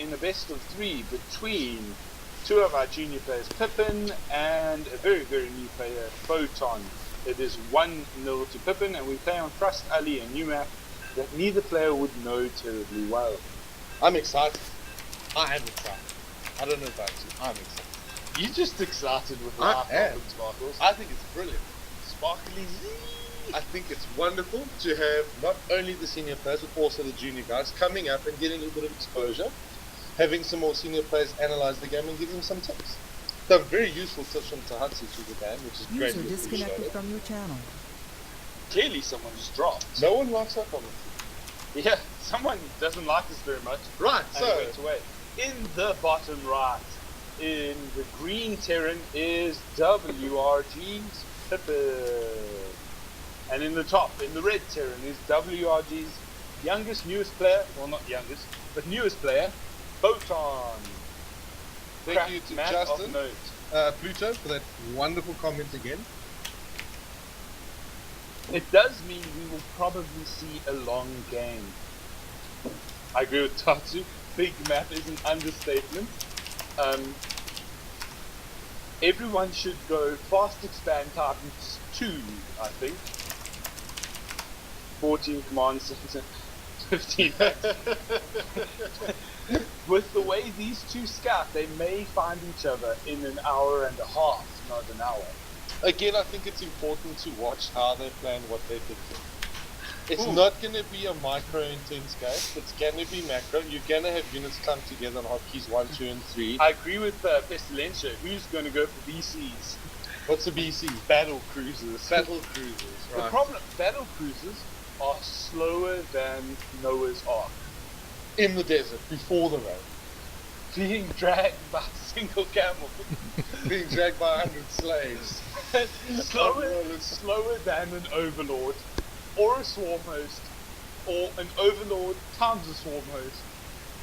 in a best of 3 between two of our junior players, PiPPiN, and a very, very new player, Photon. It is 1-0 to PiPPiN, and we play on Trust Ali, a new map that neither player would know terribly well. I'm excited. I am excited. I don't know about you. I'm excited. You're just excited with the I live am. Sparkles. I think it's brilliant. SparklZ. I think it's wonderful to have not only the senior players but also the junior guys coming up and getting a little bit of exposure, having some more senior players analyze the game and give them some tips. Some very useful tips from Tahatsu through the game, which is great. User disconnected from your channel. Clearly someone just dropped. No one likes our comments. Yeah, someone doesn't like us very much. Right, And so went away. In the bottom right, in the green terrain, is WRG's PiPPiN. And in the top, in the red terrain, is WRG's youngest, newest player, well not youngest, but newest player, Photon. thank you to Man Justin, of note. Pluto, for that wonderful comment again. It does mean we will probably see a long game. I agree with Tatsu. Big map is an understatement. Everyone should go fast expand Titans 2, I think. 14 command center, 15 With the way these two scout, they may find each other in an hour and a half, not an hour. Again, I think it's important to watch how they play and what they're thinking. It's Ooh. not going to be a micro-intense game. It's going to be macro. You're going to have units come together on hotkeys 1, 2, and 3. I agree with Pestilential. Who's going to go for BCs? What's a BC? Battle cruisers. Battle cruisers, The right? problem, battle cruisers are slower than Noah's Ark. In the desert, before the rain. Being dragged by a single camel. Being dragged by 100 slaves. slower than an overlord, or a swarm host, or an overlord times a swarm host.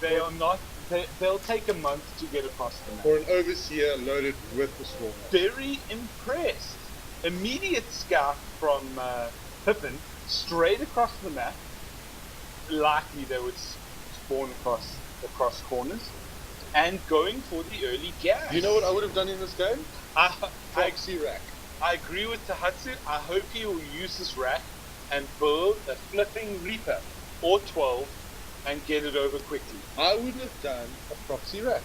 They are not. They'll take a month to get across the map. Or an overseer loaded with the swarm. Very impressed. Immediate scout from PiPPiN straight across the map. Likely they would spawn across corners, and going for the early gas. You know what I would have done in this game? Proxy rack. I agree with Tahatsu. I hope he will use this rack and build a flipping Reaper or 12 and get it over quickly. I would have done a proxy rack.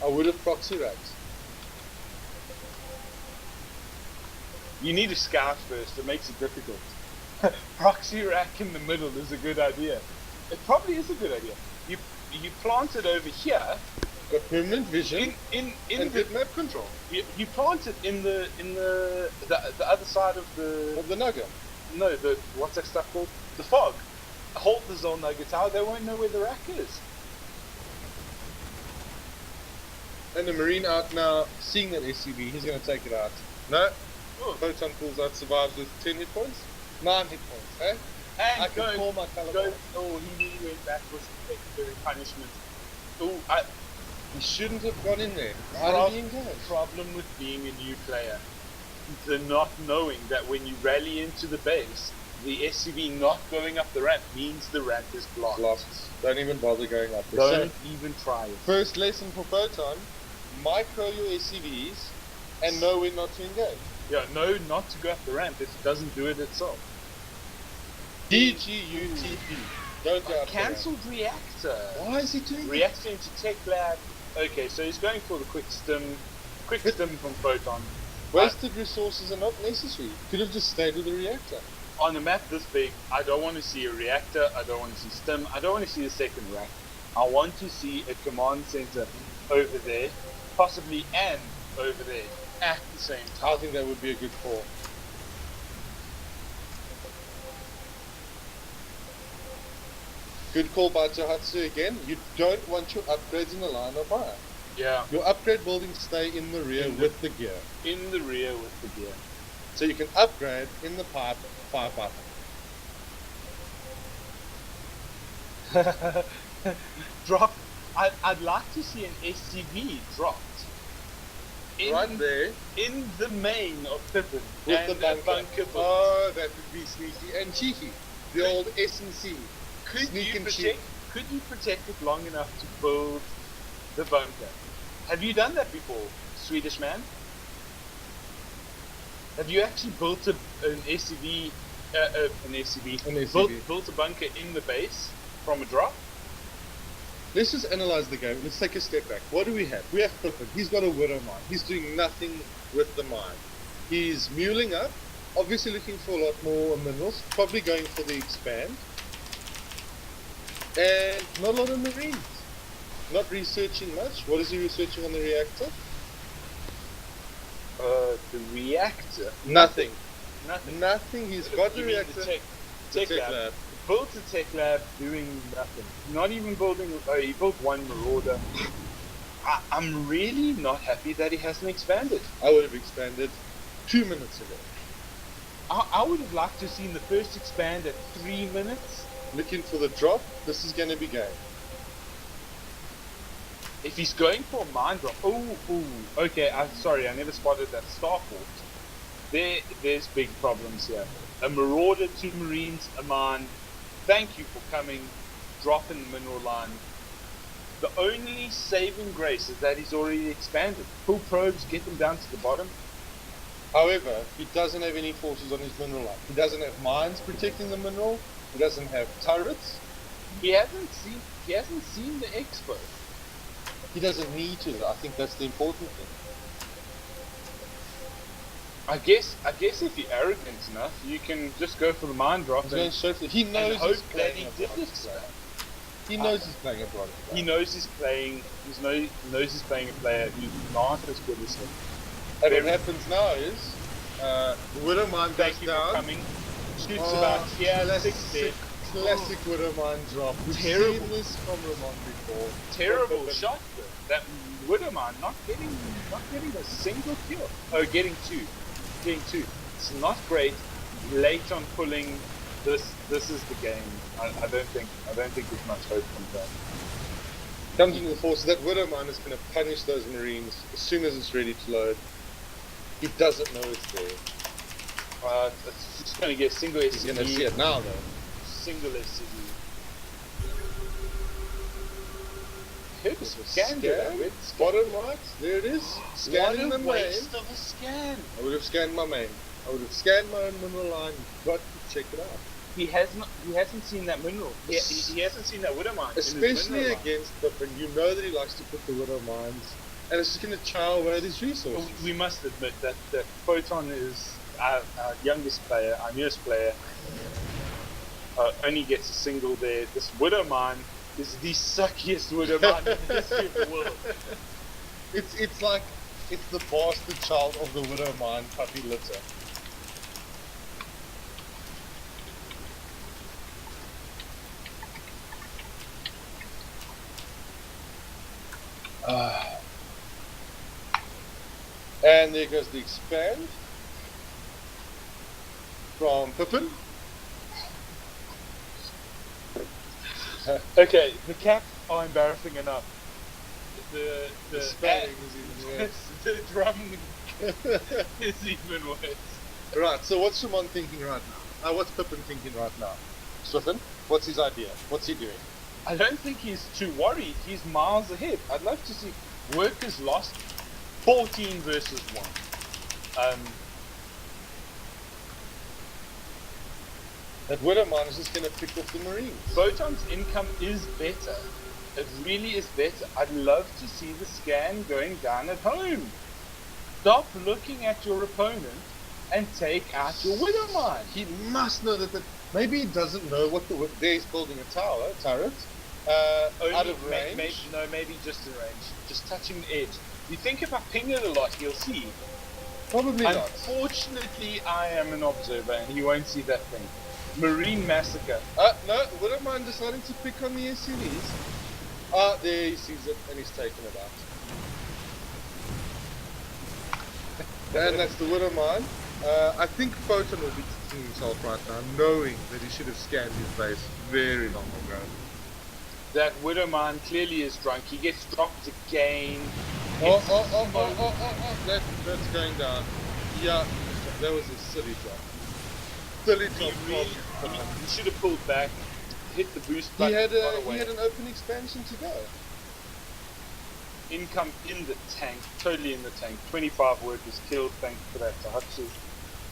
I would have proxy racked. You need a scout first. It makes it difficult. Proxy rack in the middle is a good idea. It probably is a good idea. You plant it over here. Got permanent vision In and the good map control. you plant it in the other side of Of the Naga. no, what's that stuff called? The fog. Hold the zone nugget tower, they won't know where the rack is. And the Marine out now, seeing that SCV, he's going to take it out. No. Photon pulls out, survives with 10 hit points. 9 hit points, eh? And I can call my colour. oh, he really went backwards to take the punishment. Oh, He shouldn't have gone in there. Why did he engage? problem with being a new player. The not knowing that when you rally into the base, the SCV not going up the ramp means the ramp is blocked. Lost. Don't even bother going up there. Don't even try it. First lesson for Photon, micro your SCVs and know when not to engage. Yeah, no, not to go up the ramp if it doesn't do it itself. DGUTP. Don't go up the ramp. Cancelled reactor. Why is he doing that? Reactor into tech lab. Okay, so he's going for the quick stim from Photon. Wasted resources are not necessary. Could have just stayed with the reactor. On a map this big, I don't want to see a reactor, I don't want to see stim, I don't want to see a second rack. I want to see a command center over there, possibly and over there at the same time. I think that would be a good call. Good call by Tahatsu again. You don't want your upgrades in the line of fire. Yeah, Your upgrade buildings stay in the rear with the gear. in the rear with the gear. So you can upgrade in the pipe, firefighter. Drop. I'd like to see an SCV dropped. Right there. In the main of PiPPiN. With and the bunker. a bunker box. Oh, that would be sneaky and cheeky. The old S&C. Could Sneak you and protect? cheat. could you protect it long enough to build the bunker? Have you done that before, Swedish man? Have you actually built an SCV, built a bunker in the base from a drop? Let's just analyze the game. Let's take a step back. What do we have? We have PiPPiN. He's got a widow mine. He's doing nothing with the mine. He's muling up, obviously looking for a lot more minerals, probably going for the expand. And not a lot of marines. Not researching much. What is he researching on the reactor? The reactor? Nothing. Nothing. He's got the reactor. The tech lab. Built a tech lab doing nothing. Not even building. He built one marauder. I'm really not happy that he hasn't expanded. I would have expanded 2 minutes ago. I would have liked to have seen the first expand at 3 minutes. Looking for the drop. This is going to be game. If he's going for a mine drop, okay. I'm sorry, I never spotted that starport. There's big problems here. A marauder, 2 marines, a mine. Thank you for coming, dropping the mineral line. The only saving grace is that he's already expanded. Pull probes, get them down to the bottom. However, he doesn't have any forces on his mineral line. He doesn't have mines protecting the mineral. He doesn't have turrets. He hasn't seen the expo. He doesn't need to. I think that's the important thing. I guess if you're arrogant enough, you can just go for the mine drop. He knows he's playing a expand. He knows he's playing a product. He knows he's playing. He's playing a player who's not as good as him. And what happens now is the widow mine goes down. Coming. Shoots about here. Classic widow mine drop. We've seen this from Ramon before. Terrible shot though. That widow mine not getting a single kill. Oh, getting two. It's not great. Late on pulling. This is the game. I don't think there's much hope from that. Comes into the force. That widow mine is going to punish those marines as soon as it's ready to load. He doesn't know it's there. It's just going to get a single SCV. He's going to see it now though. Single SCV. Scan. Bottom right, there it is. Scanning the main. Waste of a scan. I would have scanned my main. I would have scanned my own mineral line. Got to check it out. He hasn't seen that mineral. He hasn't seen that widow mine. Especially against PiPPiN, you know that he likes to put the widow mines, and it's just going to chow away his resources. We must admit that Photon is our youngest player, our newest player. Only gets a single there. This widow mine is the suckiest widow mine in the history of the world. It's like it's the bastard child of the widow mine puppy litter. And there goes the expand from PiPPiN. Okay, the caps are embarrassing enough. The spelling is even worse. The drumming is even worse. Right, so what's Ramon thinking right now? What's PiPPiN thinking right now? SwithiN, what's his idea? What's he doing? I don't think he's too worried. He's miles ahead. I'd love to see Workers lost 14 versus 1. That widow mine is just going to pick off the Marines. Photon's income is better. It really is better. I'd love to see the scan going down at home. Stop looking at your opponent and take out your widow mine. He must know that. Maybe he doesn't know what there he's building a turret. Out of range. Maybe just in range. Just touching the edge. You think if I ping it a lot, he'll see. Probably not. Unfortunately, I am an observer and he won't see that thing. Marine massacre. No, wouldn't mind deciding to pick on the SCVs. There he sees it and he's taken it out. And that's the widow mine. I think Photon will be kicking himself right now, knowing that he should have scanned his base very long ago. That widow mine clearly is drunk. He gets dropped again. That's going down. Yeah, that was a silly drop. Silly drop. He should have pulled back. hit the boost He button. had got away. he had an open expansion to go. Income in the tank, totally in the tank. 25 workers killed. Thank you for that, Tahatsu.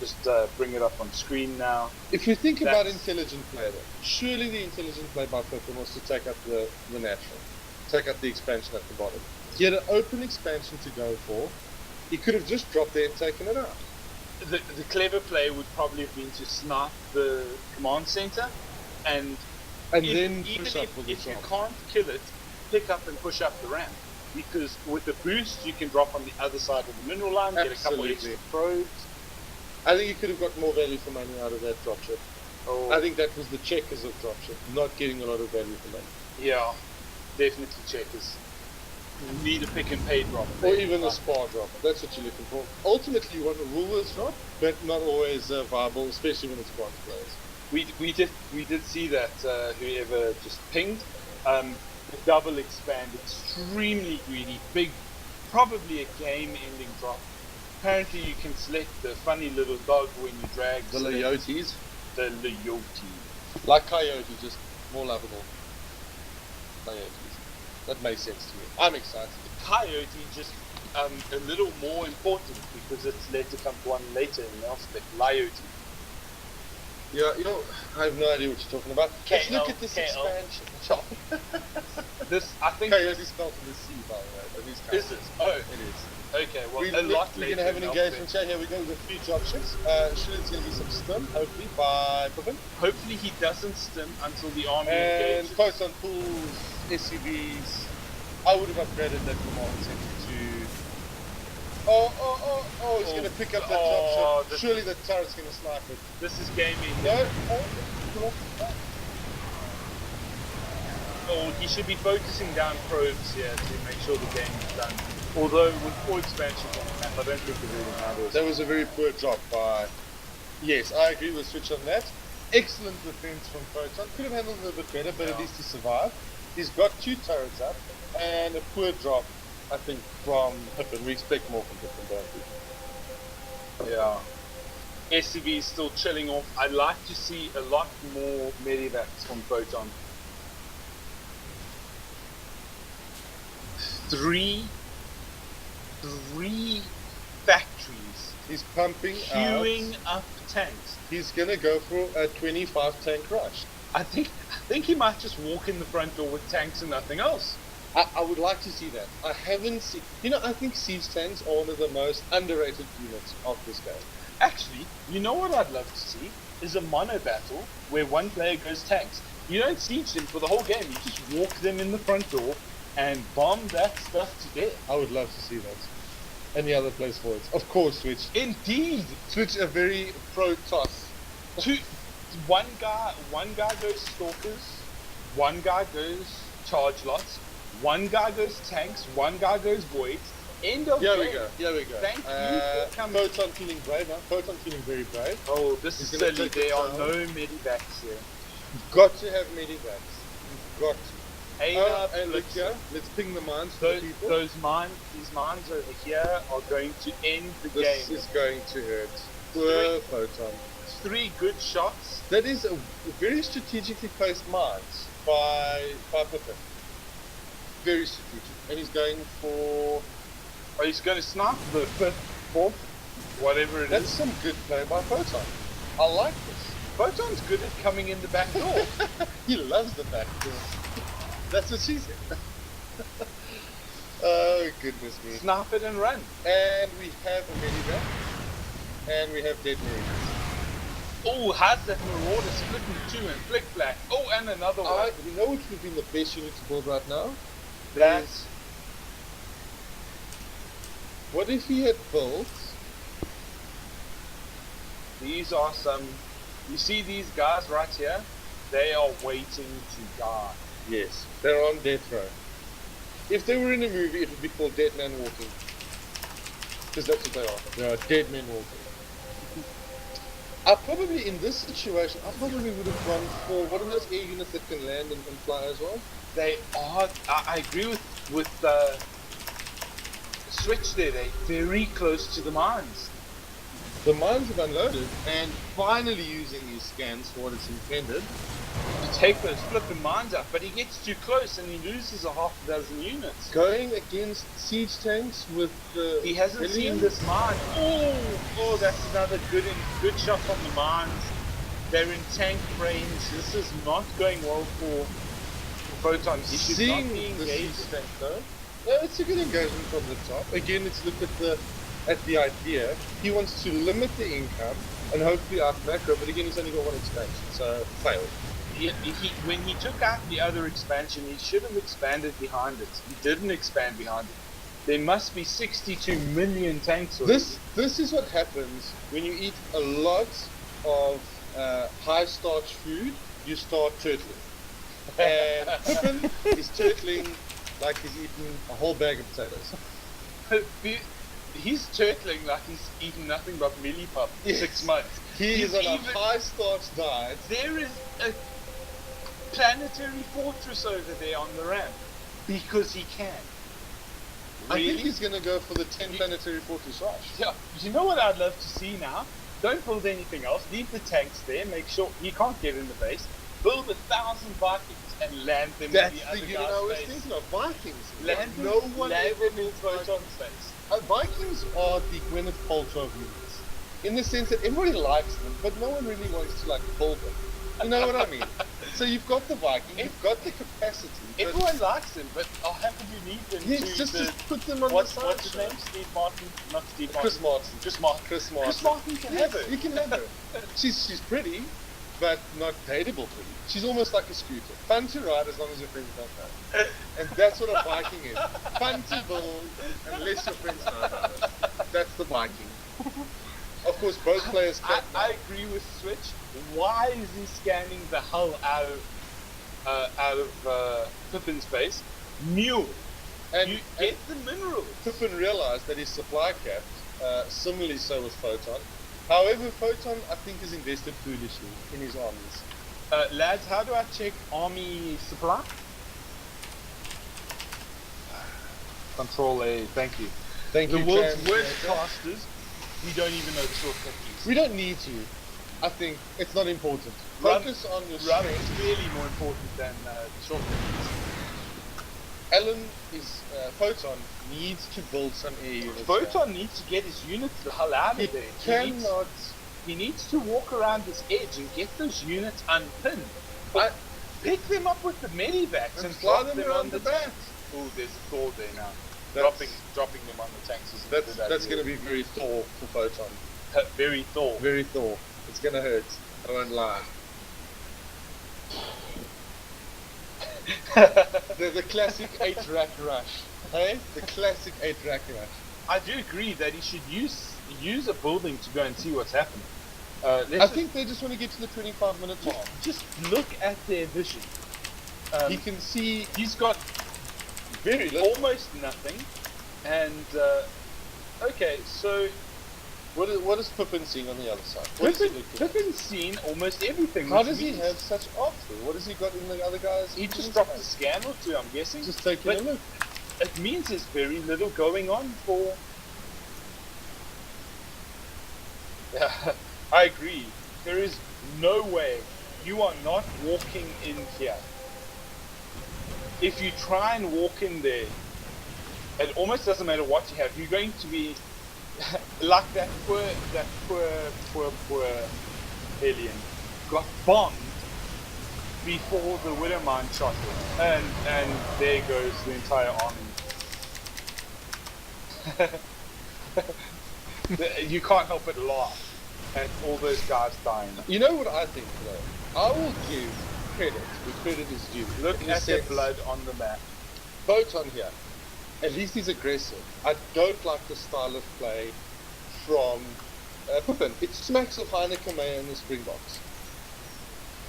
Just bring it up on screen now. If you think about That's- intelligent play, though, surely the intelligent play by PiPPiN was to take out the natural, take out the expansion at the bottom. He had an open expansion to go for. He could have just dropped there and taken it out. The clever play would probably have been to snipe the command center, and Then even push up with the if you drop. can't kill it, pick up and push up the ramp. Because with the boost, you can drop on the other side of the mineral line, get a couple Absolutely. extra probes. I think you could have got more value for money out of that dropship. Or, I think that was the checkers of dropship, not getting a lot of value for money. yeah, definitely checkers. Need a pick and pay drop. Or even a spar drop. That's what you're looking for. Ultimately, you want a rulers drop, but not always viable, especially when it's bronze players. We did see that whoever just pinged, the double expand, extremely greedy, big, probably a game-ending drop. Apparently, you can select the funny little dog when you drag The select Leotes. the Leote. Like Coyote, just more lovable. Coyotes. That makes sense to me. I'm excited. Coyote just a little more important because it's later come to one later in the aspect. Leote. Yeah, you know, I have no idea what you're talking about. Let's look at this KL. expansion. This, I think. Coyote spelled with a C, by the way. But it's Is it? Oh, It is. okay. Well, We're a lot going later to have an in engagement Alphabet. chat. Here we go with 3 dropships. Sure, it's going to be some stim, hopefully, by PiPPiN. Hopefully, he doesn't stim until the army And engages. Photon pools, SCVs. I would have upgraded that command center to. Oh, he's going to pick up that Oh, dropship. this- Surely the turret's going to snipe it. This is gaming. No. Oh, he should be focusing down probes here to make sure the game is done. Although with 4 expansions on the map, I don't think it really matters. That was a very poor drop by. Yes, I agree with Switch on that. Excellent defense from Photon. Could have handled it a bit better, but at least he survived. He's got 2 turrets up and a poor drop, I think, from PiPPiN. We expect more from PiPPiN, don't we? Yeah. SCV is still chilling off. I'd like to see a lot more medivacs from Photon. 3 factories He's pumping queuing out. up tanks. He's going to go for a 25 tank rush. I think he might just walk in the front door with tanks and nothing else. I would like to see that. I haven't seen. You know, I think siege tanks are one of the most underrated units of this game. Actually, you know what I'd love to see is a mono battle where one player goes tanks. You don't siege them for the whole game. You just walk them in the front door and bomb that stuff to death. I would love to see that. Any other place for it? Of course, Switch. Indeed. Switch a very pro toss. One guy goes stalkers, one guy goes charge lots, one guy goes tanks, one guy goes voids. End of Here game. we go. Here we go. Thank you for coming. Photon feeling brave now. Photon feeling very brave. Oh, this He's is gonna silly. take it There are down. no medivacs here. You've got to have medivacs. You've got to. Ada, And look here. Let's ping the mines for the people. these mines over here are going to end the This game. is going to hurt. Poor Photon. 3 good shots. That is a very strategically placed mines by PiPPiN. Very strategic. And he's going for. Oh, he's going to snipe the 5th, 4th, whatever it That's is. some good play by Photon. I like this. Photon's good at coming in the back door. He loves the back door. That's what she said. Oh, goodness me. Snipe it and run. And we have a medivac. And we have dead marines. Oh, has that Marauder split in 2 and flick flack. Oh, and another one. You know what would be the best unit to build right now? That's What if he had built? these are some. You see these guys right here? They are waiting to die. Yes. They're on death row. If they were in a movie, it would be called Dead Man Walking. Because that's what they are. They are dead men walking. I probably, in this situation, I probably would have gone for one of those air units that can land and fly as well. They are. I agree with Switch there. They're very close to the mines. The mines have unloaded and finally using these scans for what it's intended. take those flipping mines out, but he gets too close and he loses a half a dozen units. Going against siege tanks with the He hasn't seen this mine. Oh, that's another good shot from the mines. They're in tank range. This is not going well for Photon. He should not Seeing be the siege engaged. tank though. No, it's a good engagement from the top. Again, let's look at the idea. He wants to limit the income and hopefully out macro, but again, he's only got one expansion, so failed. When he took out the other expansion, he should have expanded behind it. He didn't expand behind it. There must be 62 million tanks already. This is what happens when you eat a lot of high starch food. You start turtling, and PiPPiN is turtling like he's eaten a whole bag of potatoes. He's turtling like he's eaten nothing but millipop for 6 months. He's on a high starch diet. There is a planetary fortress over there on the ramp because he can. Really? I think he's going to go for the 10 planetary fortress rush. Yeah, you know what I'd love to see now? Don't build anything else. Leave the tanks there. Make sure he can't get in the base. Build 1,000 Vikings and land them in the other guy's unit I was thinking of. Vikings. Land no one ever in Photon's face. Vikings are the Gwyneth Paltrow of units, in the sense that everybody likes them, but no one really wants to build them. You know what I mean? So you've got the Viking, you've got the capacity. Everyone likes them, but how could you need them to put them on the side? What's his name? Steve Martin? Not Steve Martin. Chris Martin. Chris Martin can have her. You can have her. She's pretty, but not dateable pretty. She's almost like a scooter. Fun to ride as long as your friends don't know. And that's what a Viking is. Fun to build unless your friends know about it. That's the Viking. Of course, both players can. I agree with Switch. Why is he scanning the hull out of PiPPiN's base? Mule. And you get the minerals. PiPPiN realized that his supply capped, similarly so with Photon. However, Photon, I think, is invested foolishly in his armies. Lads, how do I check army supply? Control A, thank you. Thank you. The world's worst casters, we don't even know the shortcut keys. We don't need to. I think it's not important. Focus on your run strength. is really more important than the shortcut keys. Alan is Photon needs to build some air units. Photon needs to get his units the hell out of there. He needs to walk around this edge and get those units unpinned. Pick them up with the medivacs and fly them around the tanks. Oh, there's a Thor there now. Dropping them on the tanks is that's going to be very Thor for Photon. Very Thor. Very Thor. It's going to hurt. I won't lie. the classic 8-rack rush. Hey? The classic 8-rack rush. I do agree that he should use a building to go and see what's happening. I think they just want to get to the 25-minute mark. Just look at their vision. He can see. He's got very little. Almost nothing. And okay, so what is PiPPiN seeing on the other side? PiPPiN's seen almost everything. How does he have such artistry? What has he got in the other guys? He just dropped a scan or two, I'm guessing. Just taking a look. It means there's very little going on for. I agree. There is no way you are not walking in here. If you try and walk in there, it almost doesn't matter what you have. You're going to be like that poor alien got bombed before the Widow Mine shot him, and there goes the entire army. You can't help but laugh at all those guys dying. You know what I think though? I will give credit where credit is due. Look at the blood on the map. Photon here. At least he's aggressive. I don't like the style of play from PiPPiN. It smacks of Heineken Meyer in the Springboks.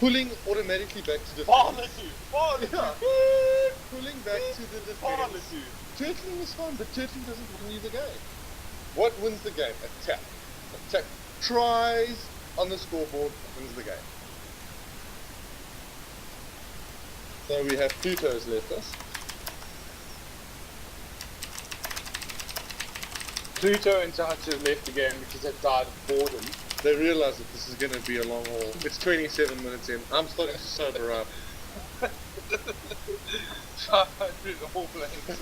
Pulling automatically back to defense. Pulling back to the defense. Turtling is fun, but turtling doesn't win you the game. What wins the game? Attack. Attack. Tries on the scoreboard wins the game. So we have Pluto's left us. Pluto and Tahachi have left again because they died of boredom. They realise that this is going to be a long haul. It's 27 minutes in. I'm starting to sober up. 500 all blanks.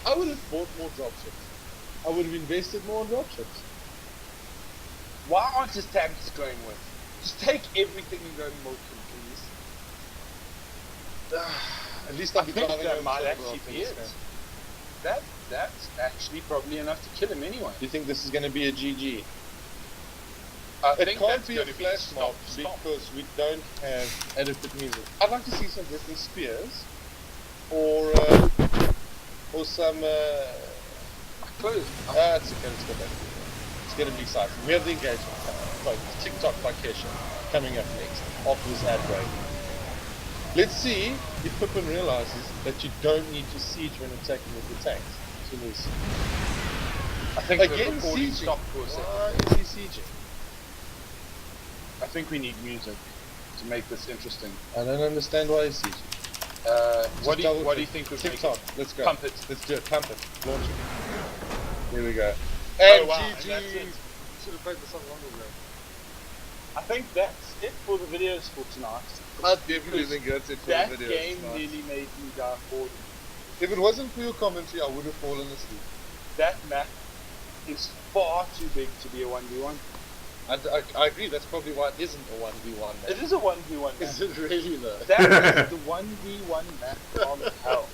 I would have bought more dropships. I would have invested more in dropships. Why aren't his tanks going with? Just take everything and go milk him, please. At least I'll I be think driving that home might sober actually after be this it. game. That's actually probably enough to kill him anyway. Do you think this is going to be a GG? I It think can't that's be a going to flash mob stop. because we don't have adequate music. I'd like to see some different spears, or some. Close. It's okay. Let's go back. It's going to be exciting. We have the engagement coming. TikTok by Kesha coming up next after this ad break. Let's see if PiPPiN realizes that you don't need to siege when attacking with the tanks. So we'll see. I think Again, the recording sieging. stopped for a second. Why is he sieging? I think we need music to make this interesting. I don't understand why he's sieging. What do you think would make TikTok, it? let's go. Pump it. Let's do it. Pump it. Launch it. Here we go. Oh, And wow, GG. and that's it. You should have played the song longer ago. I think that's it for the videos for tonight. I definitely think that's it for That the video. game nearly made me die bored. If it wasn't for your commentary, I would have fallen asleep. That map is far too big to be a 1v1. I agree. That's probably why it isn't a 1v1 map. It is a 1v1 map. Is it really though? That is the 1v1 map from hell.